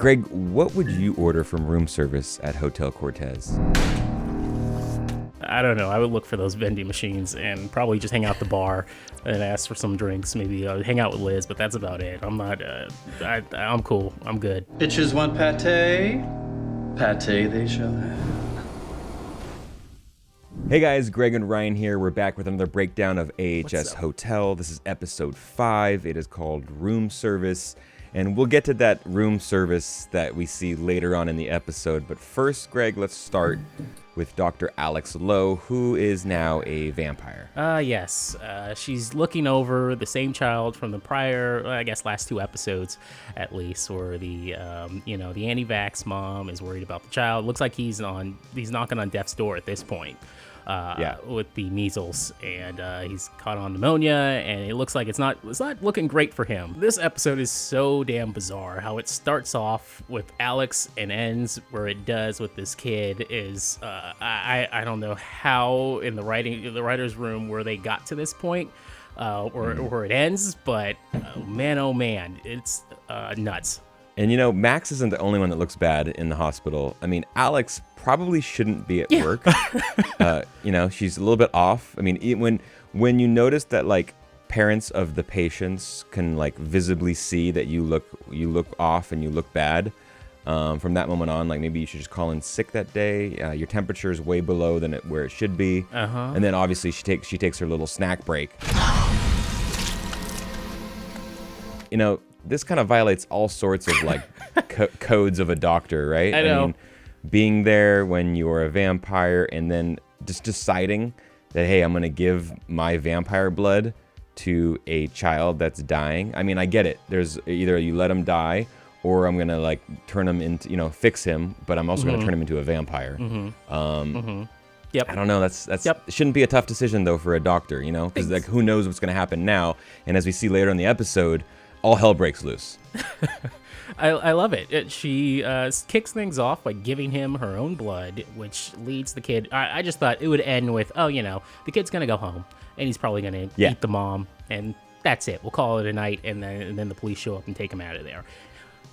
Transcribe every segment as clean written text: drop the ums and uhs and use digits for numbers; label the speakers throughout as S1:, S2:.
S1: Greg, what would you order from room service at Hotel Cortez?
S2: I don't know. I would look for those vending machines and probably just hang out at the bar and ask for some drinks. Maybe hang out with Liz, but that's about it. I'm not. I'm cool. I'm good.
S3: Bitches want pate? Pate they shall have.
S1: Hey guys, Greg and Ryan here. We're back with another breakdown of AHS Hotel. This is episode 5. It is called Room Service. And we'll get to that room service that we see later on in the episode. But first, Greg, let's start with Dr. Alex Lowe, who is now a vampire.
S2: Yes. She's looking over the same child from the prior, I guess, last 2 episodes, at least, where the, the anti-vax mom is worried about the child. Looks like he's knocking on death's door at this point. With the measles, and he's caught on pneumonia, and it looks like it's not looking great for him. This episode is so damn bizarre. How it starts off with Alex and ends where it does with this kid is I don't know how in the writer's room where they got to this point where it ends, but oh man, it's nuts.
S1: And Max isn't the only one that looks bad in the hospital. I mean, Alex probably shouldn't be at work. She's a little bit off. I mean, when you notice that like parents of the patients can like visibly see that you look off and you look bad, from that moment on, like maybe you should just call in sick that day. Your temperature is way below where it should be. And then obviously she takes her little snack break. This kind of violates all sorts of like codes of a doctor, right?
S2: I know.
S1: I mean, being there when you're a vampire and then just deciding that, hey, I'm going to give my vampire blood to a child that's dying. I mean, I get it. There's either you let him die or I'm going to like turn him into, fix him, but I'm also going to turn him into a vampire.
S2: Yep.
S1: I don't know. That's It shouldn't be a tough decision though for a doctor, because like who knows what's going to happen now. And as we see later in the episode, all hell breaks loose.
S2: I love it. She kicks things off by giving him her own blood, which leads the kid. I just thought it would end with, the kid's going to go home, and he's probably going to eat the mom, and that's it. We'll call it a night, and then the police show up and take him out of there.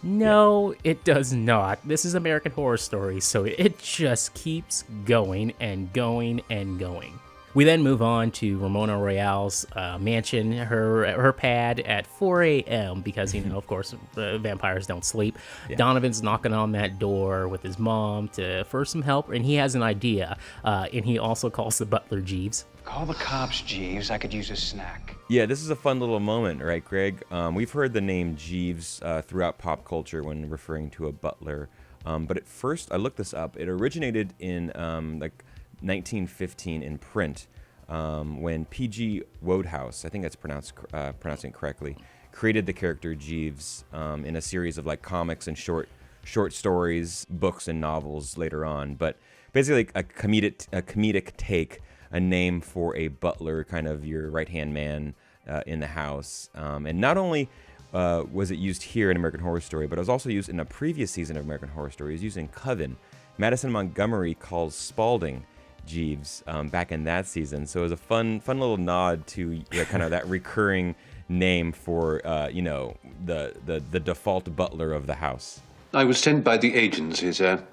S2: No, it does not. This is American Horror Story, so it just keeps going and going and going. We then move on to Ramona Royale's mansion, her pad at 4 a.m. because, of course, the vampires don't sleep. Yeah. Donovan's knocking on that door with his mom for some help, and he has an idea. And he also calls the butler Jeeves.
S4: Call the cops, Jeeves. I could use a snack.
S1: Yeah, this is a fun little moment, right, Greg? We've heard the name Jeeves throughout pop culture when referring to a butler. But at first, I looked this up. It originated in 1915 in print, when P.G. Wodehouse, I think that's pronouncing it correctly, created the character Jeeves in a series of like comics and short stories, books and novels later on. But basically a comedic take, a name for a butler, kind of your right-hand man in the house. And not only was it used here in American Horror Story, but it was also used in a previous season of American Horror Story. It was used in Coven. Madison Montgomery calls Spaulding Jeeves back in that season, so it was a fun little nod to kind of that recurring name for the default butler of the house.
S5: I was sent by the agency, sir.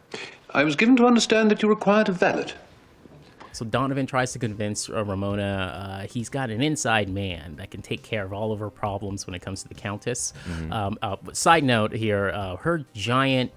S5: I was given to understand that you required a valet.
S2: So Donovan tries to convince Ramona he's got an inside man that can take care of all of her problems when it comes to the Countess. Side note here, her giant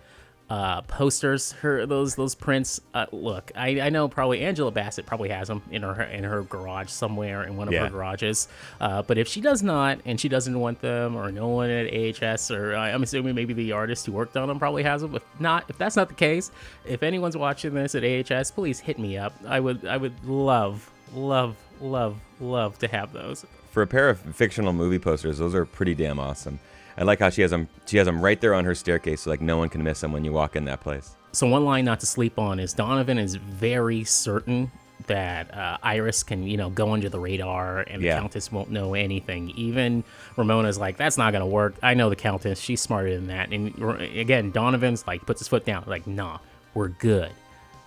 S2: posters, those prints. Look, I know probably Angela Bassett probably has them in her garage somewhere in one of her garages. But if she does not, and she doesn't want them, or no one at AHS, or I'm assuming maybe the artist who worked on them probably has them. If that's not the case, if anyone's watching this at AHS, please hit me up. I would love to have those.
S1: For a pair of fictional movie posters, those are pretty damn awesome. I like how she has them right there on her staircase, so like no one can miss them when you walk in that place.
S2: So one line not to sleep on is Donovan is very certain that Iris can, go under the radar and the Countess won't know anything. Even Ramona's like, that's not going to work. I know the Countess. She's smarter than that. And again, Donovan's like, puts his foot down, like, nah, we're good.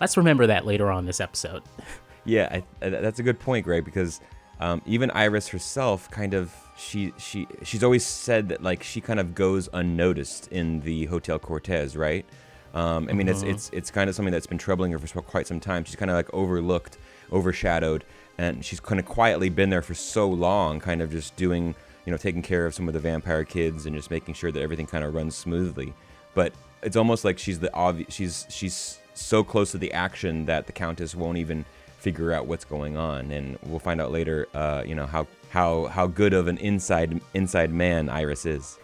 S2: Let's remember that later on this episode.
S1: Yeah, that's a good point, Greg, because even Iris herself kind of she's always said that like she kind of goes unnoticed in the Hotel Cortez, right? I mean, it's kind of something that's been troubling her for quite some time. She's kind of like overlooked, overshadowed, and she's kind of quietly been there for so long, kind of just doing, taking care of some of the vampire kids and just making sure that everything kind of runs smoothly. But it's almost like she's she's so close to the action that the Countess won't even figure out what's going on, and we'll find out later, how good of an inside man Iris is.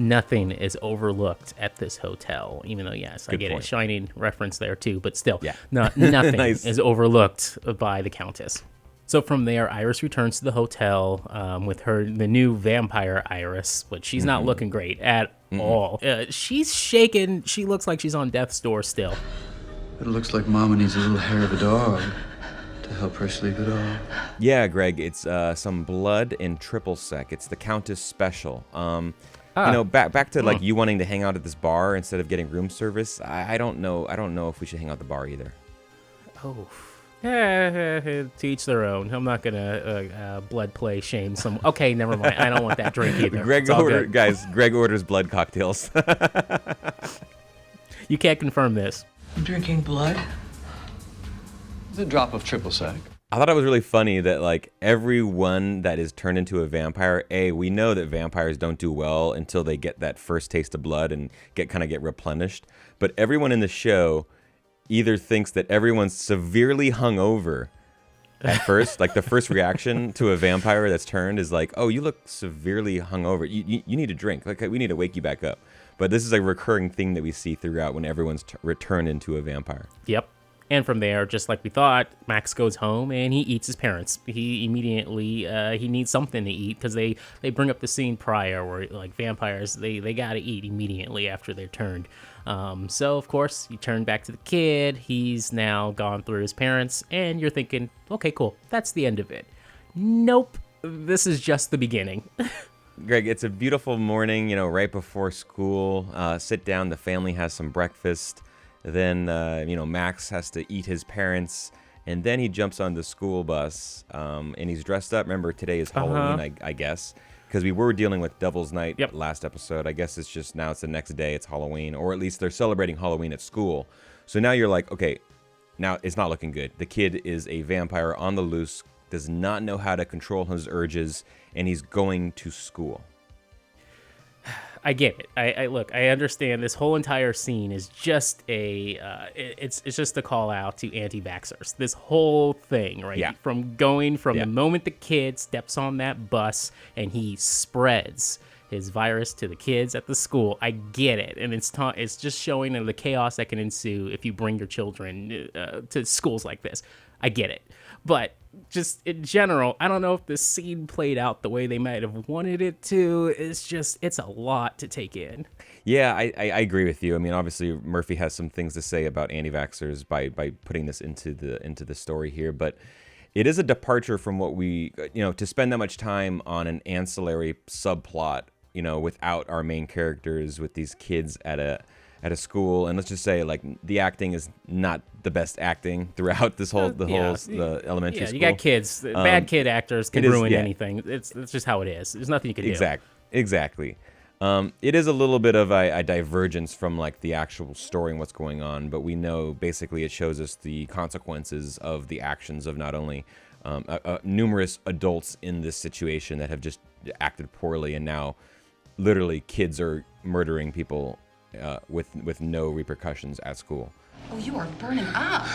S2: Nothing is overlooked at this hotel, even though, yes,
S1: Good
S2: I get
S1: point.
S2: a Shining reference there too, but still,
S1: Yeah.
S2: nothing
S1: Nice.
S2: is overlooked by the Countess. So from there, Iris returns to the hotel with the new vampire Iris, but she's not looking great at all. She's shaken. She looks like she's on death's door still.
S3: It looks like Mama needs a little hair of a dog to help her sleep it off.
S1: Yeah, Greg, it's some blood and triple sec. It's the Countess special. Back to like you wanting to hang out at this bar instead of getting room service. I don't know if we should hang out at the bar either.
S2: Oh. To each their own. I'm not gonna blood play shame some. Okay, never mind. I don't want that drink either. It's all good.
S1: Greg orders blood cocktails.
S2: You can't confirm this.
S4: I'm drinking blood.
S3: It's a drop of triple sec.
S1: I thought it was really funny that like everyone that is turned into a vampire, we know that vampires don't do well until they get that first taste of blood and get replenished. But everyone in the show either thinks that everyone's severely hungover at first, like the first reaction to a vampire that's turned is like, oh, you look severely hungover. You need a drink. Like we need to wake you back up. But this is a recurring thing that we see throughout when everyone's returned into a vampire.
S2: Yep. And from there, just like we thought, Max goes home and he eats his parents. He immediately he needs something to eat because they bring up the scene prior where like vampires they gotta eat immediately after they're turned. So of course you turn back to the kid. He's now gone through his parents, and you're thinking, okay, cool, that's the end of it. Nope, this is just the beginning.
S1: Greg, it's a beautiful morning, right before school. Sit down, the family has some breakfast. Then, Max has to eat his parents, and then he jumps on the school bus, and he's dressed up. Remember, today is Halloween, I guess, because we were dealing with Devil's Night last episode. I guess it's just now it's the next day, it's Halloween, or at least they're celebrating Halloween at school. So now you're like, okay, now it's not looking good. The kid is a vampire on the loose, does not know how to control his urges, and he's going to school.
S2: I get it. I look. I understand. This whole entire scene is just it's just a call out to anti-vaxxers. This whole thing, right?
S1: Yeah.
S2: From the moment the kid steps on that bus and he spreads his virus to the kids at the school. I get it, and it's just showing the chaos that can ensue if you bring your children to schools like this. I get it, but just in general, I don't know if this scene played out the way they might have wanted it to. It's a lot to take in.
S1: Yeah, I agree with you. I mean, obviously Murphy has some things to say about anti-vaxxers by putting this into the story here, but it is a departure from what we, to spend that much time on an ancillary subplot, without our main characters, with these kids at a school, and let's just say like the acting is not the best acting throughout the elementary school.
S2: You got kids. Bad kid actors can ruin anything. It's just how it is. There's nothing you can do.
S1: Exactly. It is a little bit of a divergence from like the actual story and what's going on, but we know basically it shows us the consequences of the actions of not only numerous adults in this situation that have just acted poorly, and now literally kids are murdering people with no repercussions at school.
S6: Oh, you are burning up.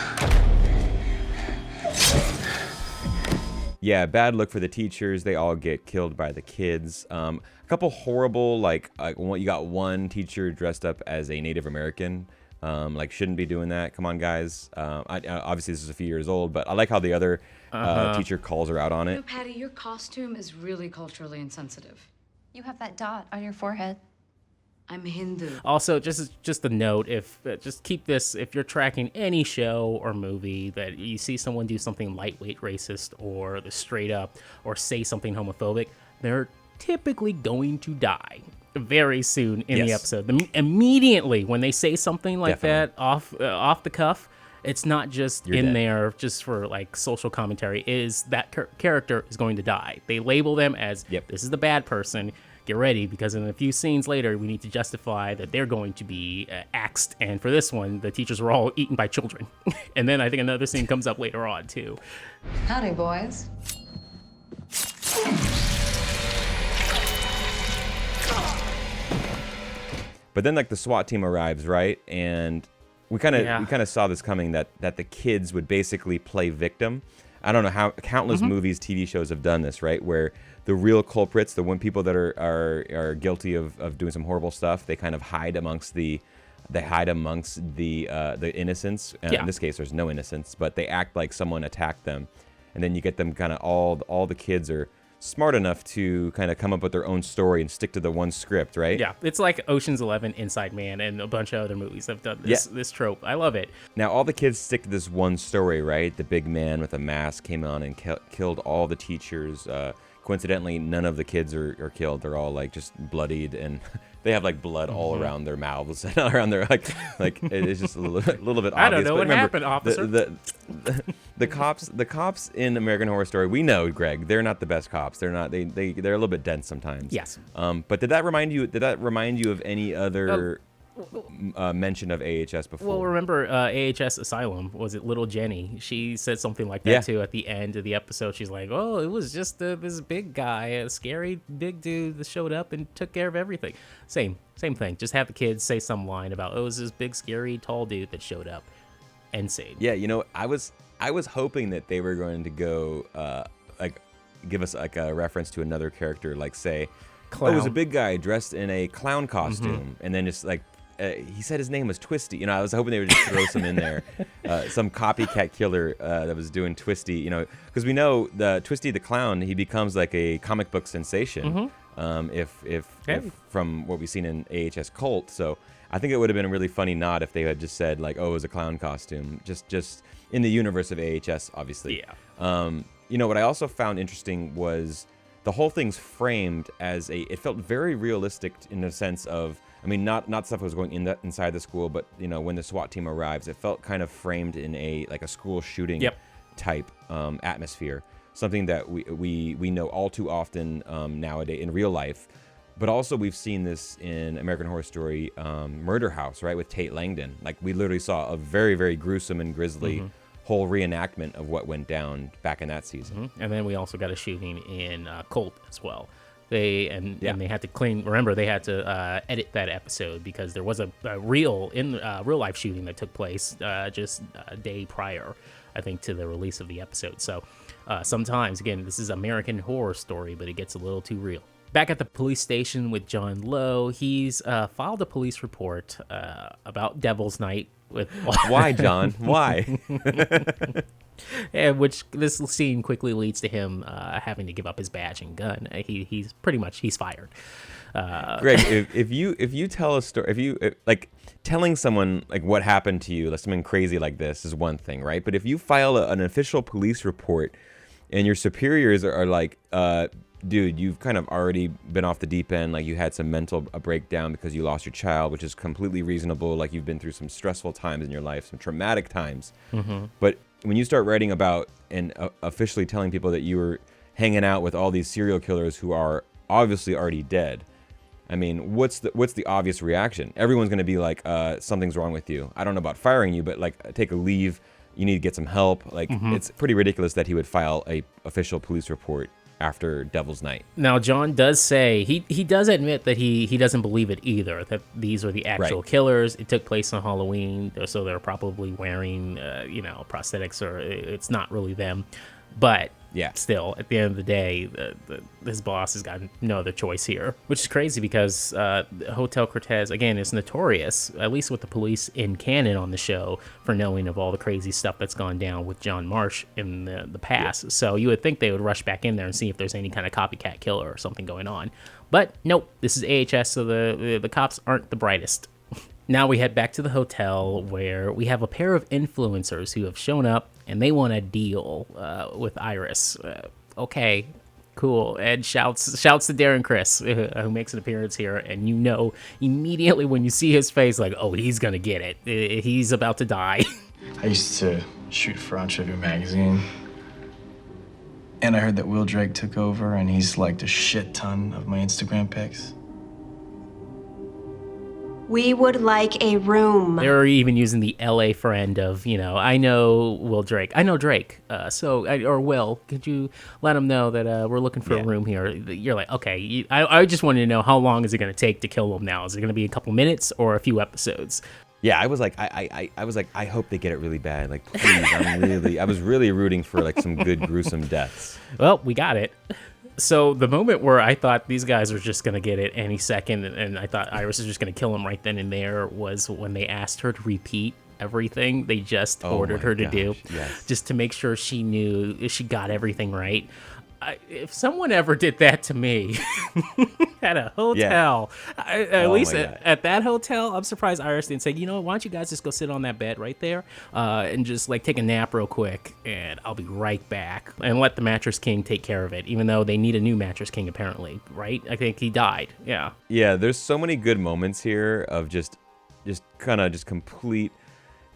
S1: Yeah, bad look for the teachers. They all get killed by the kids. A couple horrible, you got one teacher dressed up as a Native American. Shouldn't be doing that. Come on, guys. Obviously, this is a few years old, but I like how the other teacher calls her out on it.
S6: Patty, your costume is really culturally insensitive.
S7: You have that dot on your forehead.
S6: I'm Hindu.
S2: Also, just a note, just keep this, if you're tracking any show or movie that you see someone do something lightweight racist or the straight up or say something homophobic, they're typically going to die very soon in the episode. Immediately when they say something like that off the cuff, It's not just
S1: You're
S2: in
S1: dead.
S2: there just for like social commentary. Is that character is going to die? They label them as this is the bad person. Get ready, because in a few scenes later, we need to justify that they're going to be axed. And for this one, the teachers were all eaten by children. And then I think another scene comes up later on, too.
S6: Howdy, boys.
S1: But then like the SWAT team arrives, right? And we kind of saw this coming, that the kids would basically play victim. I don't know how countless movies, TV shows have done this, right? Where the real culprits, the one people that are guilty of doing some horrible stuff, they kind of hide amongst the innocents. In this case, there's no innocence, but they act like someone attacked them, and then you get them kind of all the kids are smart enough to kind of come up with their own story and stick to the one script, right?
S2: Yeah, it's like Ocean's 11, Inside Man, and a bunch of other movies have done this trope. I love it.
S1: Now all the kids stick to this one story, right? The big man with a mask came on and killed all the teachers. Coincidentally, none of the kids are killed. They're all like just bloodied, and they have like blood all around their mouths and around their like it's just a little bit obvious.
S2: I don't know
S1: but
S2: what happened, officer.
S1: The cops in American Horror Story, we know, Greg, they're not the best cops. They're not. They're a little bit dense sometimes.
S2: Yes.
S1: But did that remind you of any other mention of AHS before?
S2: Well, remember AHS Asylum, was it Little Jenny? She said something like that too at the end of the episode. She's like, oh, it was just this big guy, a scary big dude that showed up and took care of everything. Same thing. Just have the kids say some line about, oh, it was this big scary tall dude that showed up. Insane.
S1: Yeah, I was hoping that they were going to go like give us like a reference to another character, like say,
S2: Clown.
S1: Oh, it was a big guy dressed in a clown costume, and then just like he said his name was Twisty. I was hoping they would just throw some in there, some copycat killer that was doing Twisty. Because we know the Twisty the clown, he becomes like a comic book sensation. If from what we've seen in AHS Cult, so I think it would have been a really funny nod if they had just said like, oh, it was a clown costume, just in the universe of AHS, obviously.
S2: Yeah.
S1: What I also found interesting was the whole thing's framed as it felt very realistic in the sense of, not stuff that was going inside the school, but when the SWAT team arrives, it felt kind of framed in a school shooting type atmosphere, something that we know all too often nowadays in real life. But also we've seen this in American Horror Story Murder House, right, with Tate Langdon. Like we literally saw a very, very gruesome and grisly whole reenactment of what went down back in that season.
S2: And then we also got a shooting in Colt as well. They had to remember they had to edit that episode because there was a real life shooting that took place just a day prior, I think, to the release of the episode. So sometimes, again, this is American Horror Story, but it gets a little too real. Back at the police station with John Lowe, he's filed a police report about Devil's Night.
S1: Why, John? Why?
S2: And which this scene quickly leads to him having to give up his badge and gun. He's fired.
S1: Greg, if you tell a story, telling someone like what happened to you, like something crazy like this, is one thing, right? But if you file an official police report and your superiors are like, dude, you've kind of already been off the deep end, like you had some mental breakdown because you lost your child, which is completely reasonable, like you've been through some stressful times in your life, some traumatic times. But when you start writing about and officially telling people that you were hanging out with all these serial killers who are obviously already dead, what's the obvious reaction? Everyone's going to be like, something's wrong with you. I don't know about firing you, but like take a leave. You need to get some help. Like it's pretty ridiculous that he would file a official police report after Devil's Night.
S2: Now, John does say, he does admit that he doesn't believe it either, that these were the actual killers. It took place on Halloween, so they're probably wearing, prosthetics, or it's not really them. But still, at the end of the day, his boss has got no other choice here, which is crazy because Hotel Cortez, again, is notorious, at least with the police in canon on the show, for knowing of all the crazy stuff that's gone down with John Marsh in the past. So you would think they would rush back in there and see if there's any kind of copycat killer or something going on. But nope, this is AHS, so the cops aren't the brightest. Now we head back to the hotel where we have a pair of influencers who have shown up and they want a deal with Iris. Okay, cool. Ed shouts to Darren Criss, who makes an appearance here, and you know immediately when you see his face, like, oh, he's gonna get it. He's about to die.
S8: I used to shoot for On Trivia Magazine. And I heard that Will Drake took over and he's liked a shit ton of my Instagram pics.
S9: We would like a room.
S2: They were even using the LA friend of, I know Will Drake. I know Drake. Or Will, could you let him know that we're looking for a room here? You're like, okay. I just wanted to know, how long is it going to take to kill him now? Is it going to be a couple minutes or a few episodes?
S1: Yeah, I was like, I hope they get it really bad. Like, please, I was really rooting for like some good gruesome deaths.
S2: Well, we got it. So the moment where I thought these guys were just going to get it any second, and I thought Iris was just going to kill him right then and there, was when they asked her to repeat everything they just ordered her to do, just to make sure she knew she got everything right. If someone ever did that to me at a hotel, at least at that hotel, I'm surprised Iris didn't say, why don't you guys just go sit on that bed right there and just like take a nap real quick, and I'll be right back, and let the Mattress King take care of it, even though they need a new Mattress King apparently, right? I think he died. Yeah,
S1: there's so many good moments here of just complete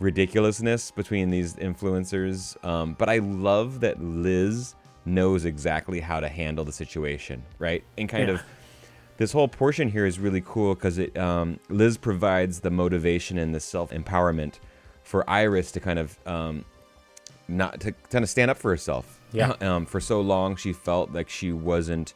S1: ridiculousness between these influencers, but I love that Liz knows exactly how to handle the situation, right? And kind of this whole portion here is really cool because Liz provides the motivation and the self-empowerment for Iris to kind of stand up for herself. For so long she felt like she wasn't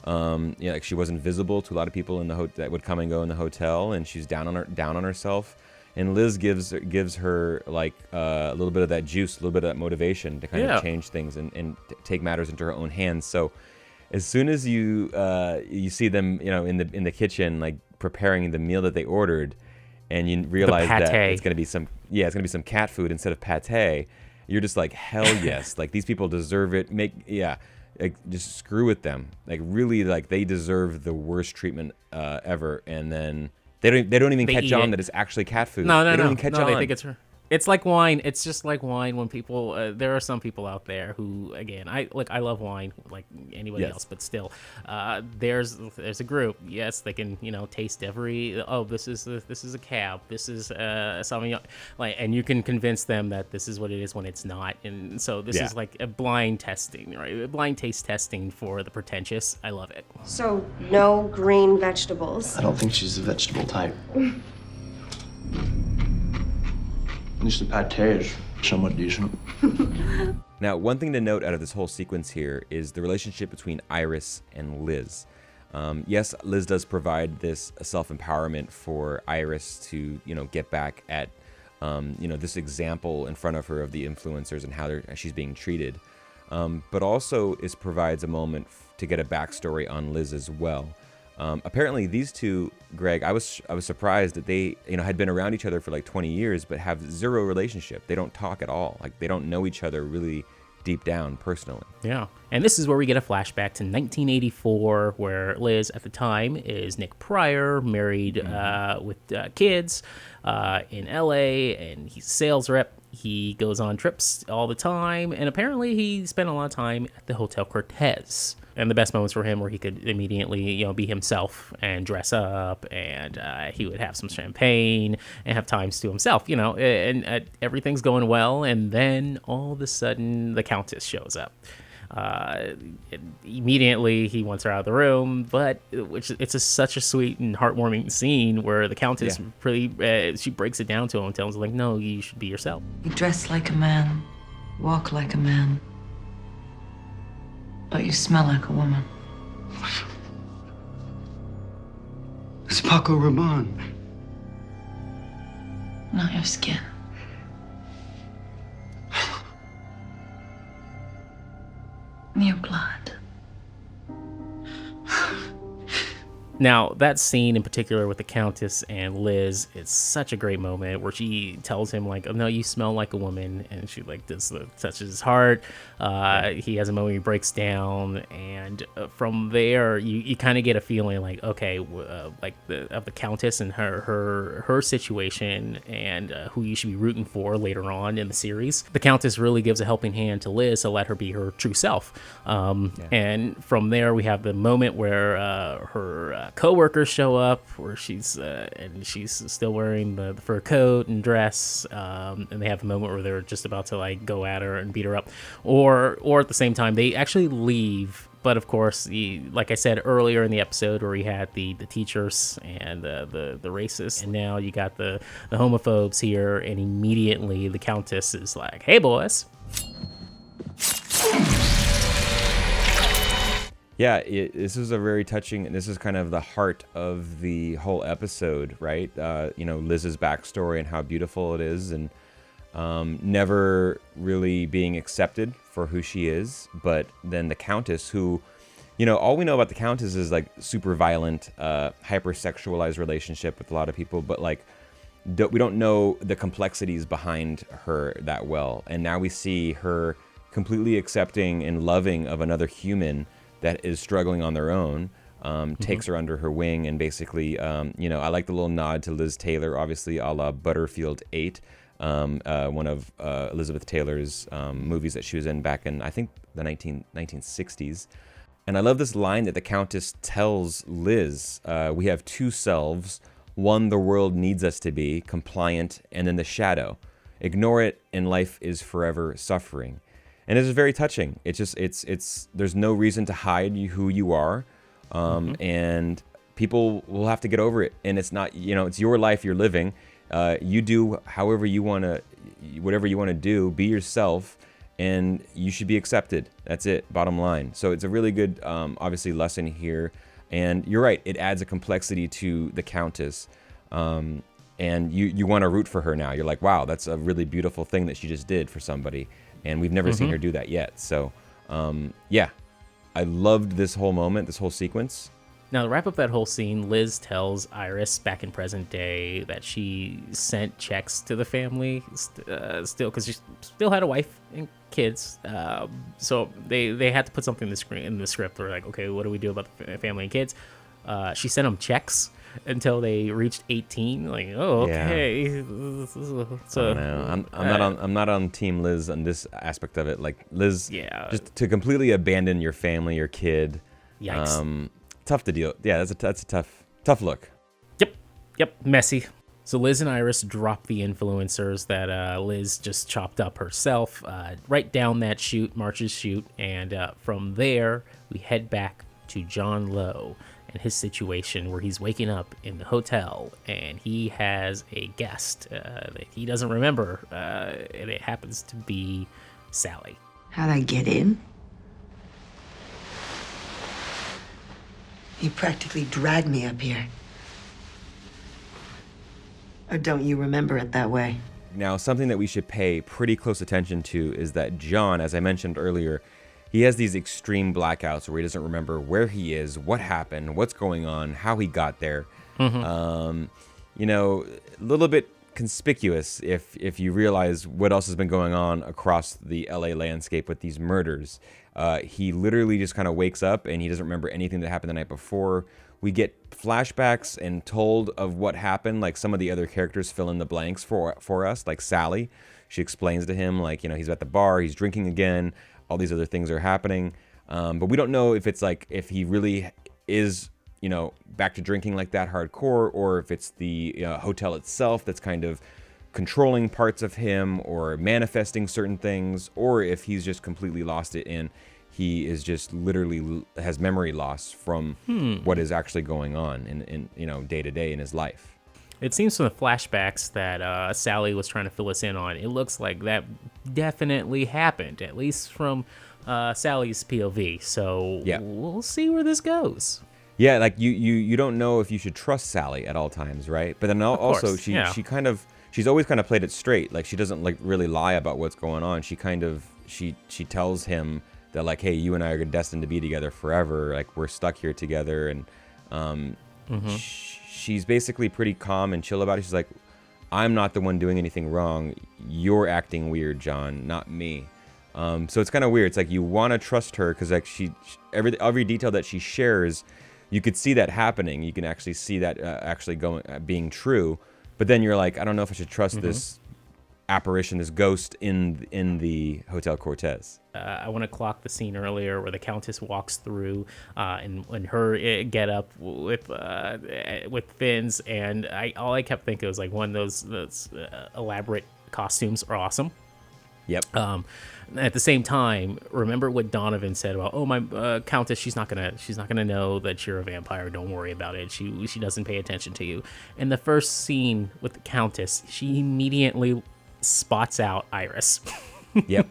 S1: like she wasn't visible to a lot of people in the that would come and go in the hotel, and she's down on herself. And Liz gives her like a little bit of that juice, a little bit of that motivation to kind of change things and take matters into her own hands. So as soon as you see them, in the kitchen, like preparing the meal that they ordered, and you realize that it's gonna be some cat food instead of pate, you're just like, hell yes, like these people deserve it. Just screw with them. Like really, like they deserve the worst treatment ever, and then. They don't even catch on that it's actually cat food.
S2: No.
S1: They don't even catch on.
S2: They think it's her. It's like wine. It's just like wine when people. There are some people out there who, again, I love wine like anybody else, but still, there's a group. Yes, they can taste every. Oh, this is a cab. This is something like, and you can convince them that this is what it is when it's not. And so this is like a blind testing, right? A blind taste testing for the pretentious. I love it.
S9: So no green vegetables.
S8: I don't think she's the vegetable type. At least the pate is somewhat decent.
S1: Now, one thing to note out of this whole sequence here is the relationship between Iris and Liz. Yes, Liz does provide this self-empowerment for Iris to, get back at, this example in front of her of the influencers and how she's being treated. But also provides a moment to get a backstory on Liz as well. Apparently these two, Greg, I was surprised that they, had been around each other for like 20 years, but have zero relationship. They don't talk at all. Like they don't know each other really deep down personally. Yeah.
S2: And this is where we get a flashback to 1984, where Liz at the time is Nick Pryor, married with kids in LA, and he's a sales rep. He goes on trips all the time, and apparently he spent a lot of time at the Hotel Cortez. And the best moments for him where he could immediately, be himself and dress up, and he would have some champagne and have times to himself, and everything's going well. And then all of a sudden, the Countess shows up. Immediately, he wants her out of the room, but it's such a sweet and heartwarming scene where the Countess she breaks it down to him and tells him, like, no, you should be yourself.
S6: You dress like a man, walk like a man, but you smell like a woman.
S3: It's Paco Rabanne.
S6: Not your skin. Your blood.
S2: Now, that scene in particular with the Countess and Liz, it's such a great moment where she tells him, like, oh, no, you smell like a woman. And she, like, touches his heart. He has a moment he breaks down. And from there, you kind of get a feeling like, okay, of the Countess and her situation and who you should be rooting for later on in the series. The Countess really gives a helping hand to Liz to let her be her true self. And from there, we have the moment where her coworkers show up where she's still wearing the fur coat and dress, and they have a moment where they're just about to like go at her and beat her up, or at the same time they actually leave. But of course, like I said earlier in the episode, where he had the teachers and the racists, and now you got the homophobes here, and immediately the Countess is like, "Hey, boys."
S1: Yeah, this is a very touching, and this is kind of the heart of the whole episode, right? Liz's backstory and how beautiful it is, and never really being accepted for who she is. But then the Countess, who, all we know about the Countess is like super violent, hypersexualized relationship with a lot of people, but like we don't know the complexities behind her that well. And now we see her completely accepting and loving of another human that is struggling on their own, takes her under her wing, and basically, I like the little nod to Liz Taylor, obviously a la Butterfield 8, one of Elizabeth Taylor's movies that she was in back in, I think, the 1960s. And I love this line that the Countess tells Liz, we have two selves, one the world needs us to be, compliant, and then the shadow. Ignore it, and life is forever suffering. And it's very touching. It's just, it's there's no reason to hide who you are. And people will have to get over it. And it's not, it's your life you're living. You do however you want to, whatever you want to do, be yourself, and you should be accepted. That's it, bottom line. So it's a really good, obviously, lesson here. And you're right, it adds a complexity to the Countess. And you want to root for her now. You're like, wow, that's a really beautiful thing that she just did for somebody. And we've never seen her do that yet. So, I loved this whole moment, this whole sequence.
S2: Now, to wrap up that whole scene, Liz tells Iris back in present day that she sent checks to the family still, because she still had a wife and kids. So they had to put something in the script. They're like, okay, what do we do about the family and kids? She sent them checks until they reached 18. Like, oh, okay.
S1: Yeah. So I don't know. I'm not on Team Liz on this aspect of it. Like, Liz, just to completely abandon your family, your kid.
S2: Yikes.
S1: Tough to deal. Yeah, that's a tough look.
S2: Yep, messy. So Liz and Iris drop the influencers that Liz just chopped up herself right down that March's chute, and from there we head back to John Lowe and his situation, where he's waking up in the hotel and he has a guest that he doesn't remember, and it happens to be Sally.
S6: How'd I get in? You practically dragged me up here. Or don't you remember it that way?
S1: Now, something that we should pay pretty close attention to is that John, as I mentioned earlier, he has these extreme blackouts where he doesn't remember where he is, what happened, what's going on, how he got there. A little bit conspicuous if you realize what else has been going on across the LA landscape with these murders. He literally just kind of wakes up and he doesn't remember anything that happened the night before. We get flashbacks and told of what happened, like some of the other characters fill in the blanks for us, like Sally. She explains to him, like, he's at the bar, he's drinking again, all these other things are happening. But we don't know if it's like, if he really is, back to drinking like that hardcore, or if it's the hotel itself that's kind of controlling parts of him or manifesting certain things, or if he's just completely lost it and he is just literally has memory loss from what is actually going on in day to day in his life.
S2: It seems from the flashbacks that Sally was trying to fill us in on, it looks like that definitely happened, at least from Sally's POV. So we'll see where this goes.
S1: Yeah, like you don't know if you should trust Sally at all times, right? But then also she's always kind of played it straight. Like, she doesn't like really lie about what's going on. She she tells him that, like, hey, you and I are destined to be together forever. Like, we're stuck here together. And she's basically pretty calm and chill about it. She's like, I'm not the one doing anything wrong. You're acting weird, John, not me. So it's kind of weird. It's like you want to trust her because like every detail that she shares, you could see that happening. You can actually see that being true. But then you're like, I don't know if I should trust this apparition, this ghost in the Hotel Cortez.
S2: I want to clock the scene earlier where the Countess walks through and her get up with fins, and all I kept thinking was like, one, those elaborate costumes are awesome.
S1: Yep.
S2: At the same time, remember what Donovan said about, oh, my Countess, she's not gonna know that you're a vampire. Don't worry about it. She doesn't pay attention to you. In the first scene with the Countess, she immediately spots out Iris.
S1: Yep.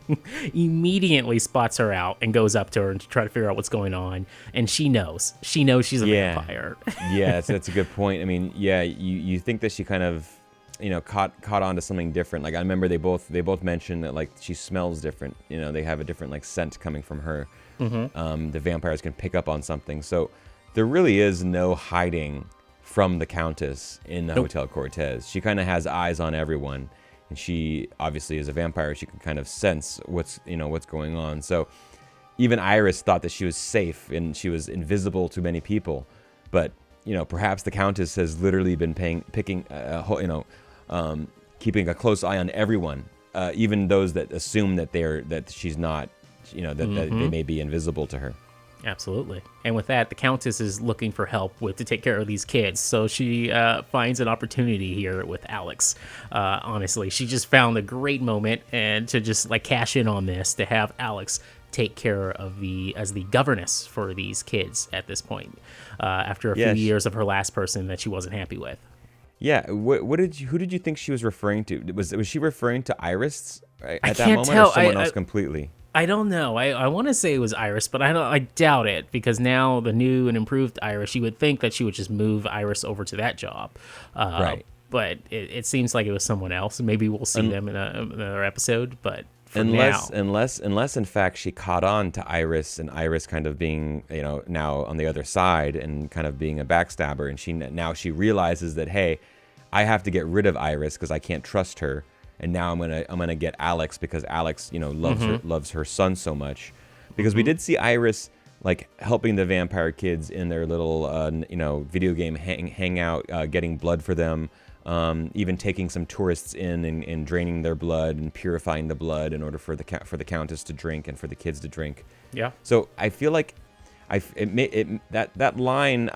S2: Immediately spots her out and goes up to her and to try to figure out what's going on. And she knows she's a vampire.
S1: Yeah, that's a good point. I mean, yeah, you think that she kind of, caught on to something different. Like, I remember they both mentioned that, like, she smells different. They have a different, like, scent coming from her. Mm-hmm. The vampires can pick up on something. So there really is no hiding from the Countess in the Hotel Cortez. She kind of has eyes on everyone. And she obviously is a vampire. She can kind of sense what's going on. So even Iris thought that she was safe and she was invisible to many people. But, perhaps the Countess has literally been keeping a close eye on everyone, even those that assume that she's not, that they may be invisible to her.
S2: Absolutely. And with that, the Countess is looking for help to take care of these kids. So she finds an opportunity here with Alex. Honestly, she just found a great moment and to just like cash in on this, to have Alex take care of as the governess for these kids at this point, after a few years of her last person that she wasn't happy with.
S1: Yeah. Who did you think she was referring to? Was she referring to Iris at that moment,
S2: tell.
S1: or someone else completely?
S2: I don't know. I want to say it was Iris, but I doubt it, because now the new and improved Iris, you would think that she would just move Iris over to that job.
S1: Right.
S2: But it seems like it was someone else. Maybe we'll see them in another episode. But
S1: unless in fact she caught on to Iris, and Iris kind of being now on the other side and kind of being a backstabber, and she realizes that, hey, I have to get rid of Iris because I can't trust her. And now I'm gonna get Alex because Alex, loves her son so much. Because we did see Iris like helping the vampire kids in their little video game hangout, getting blood for them, even taking some tourists in and draining their blood and purifying the blood in order for the Countess to drink and for the kids to drink.
S2: Yeah.
S1: So I feel like that line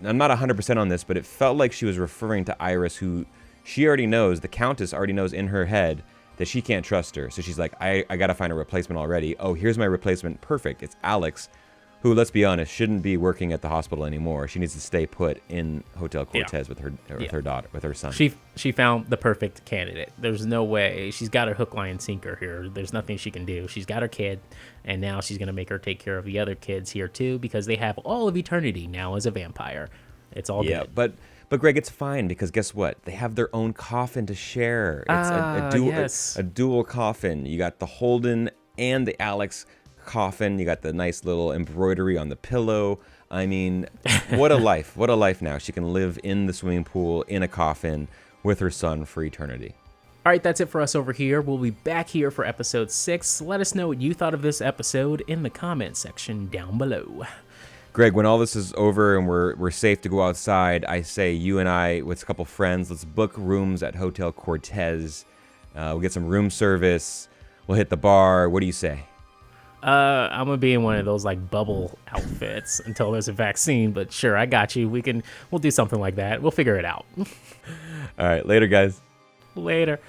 S1: I'm not 100% on this, but it felt like she was referring to Iris, who she already knows, the Countess already knows in her head that she can't trust her. So she's like, I got to find a replacement already. Oh, here's my replacement. Perfect. It's Alex, who, let's be honest, shouldn't be working at the hospital anymore. She needs to stay put in Hotel Cortez with her daughter, with her son.
S2: She found the perfect candidate. There's no way. She's got her hook, line, sinker here. There's nothing she can do. She's got her kid, and now she's going to make her take care of the other kids here too, because they have all of eternity now as a vampire. It's all good.
S1: But Greg, it's fine, because guess what? They have their own coffin to share. It's a dual coffin. You got the Holden and the Alex coffin. You got the nice little embroidery on the pillow. I mean, what a life. What a life now. She can live in the swimming pool in a coffin with her son for eternity.
S2: All right, that's it for us over here. We'll be back here for episode 6. Let us know what you thought of this episode in the comment section down below.
S1: Greg, when all this is over and we're safe to go outside, I say you and I, with a couple friends, let's book rooms at Hotel Cortez. We'll get some room service. We'll hit the bar. What do you say?
S2: I'm gonna be in one of those like bubble outfits until there's a vaccine. But sure, I got you. We'll do something like that. We'll figure it out.
S1: All right, later, guys.
S2: Later.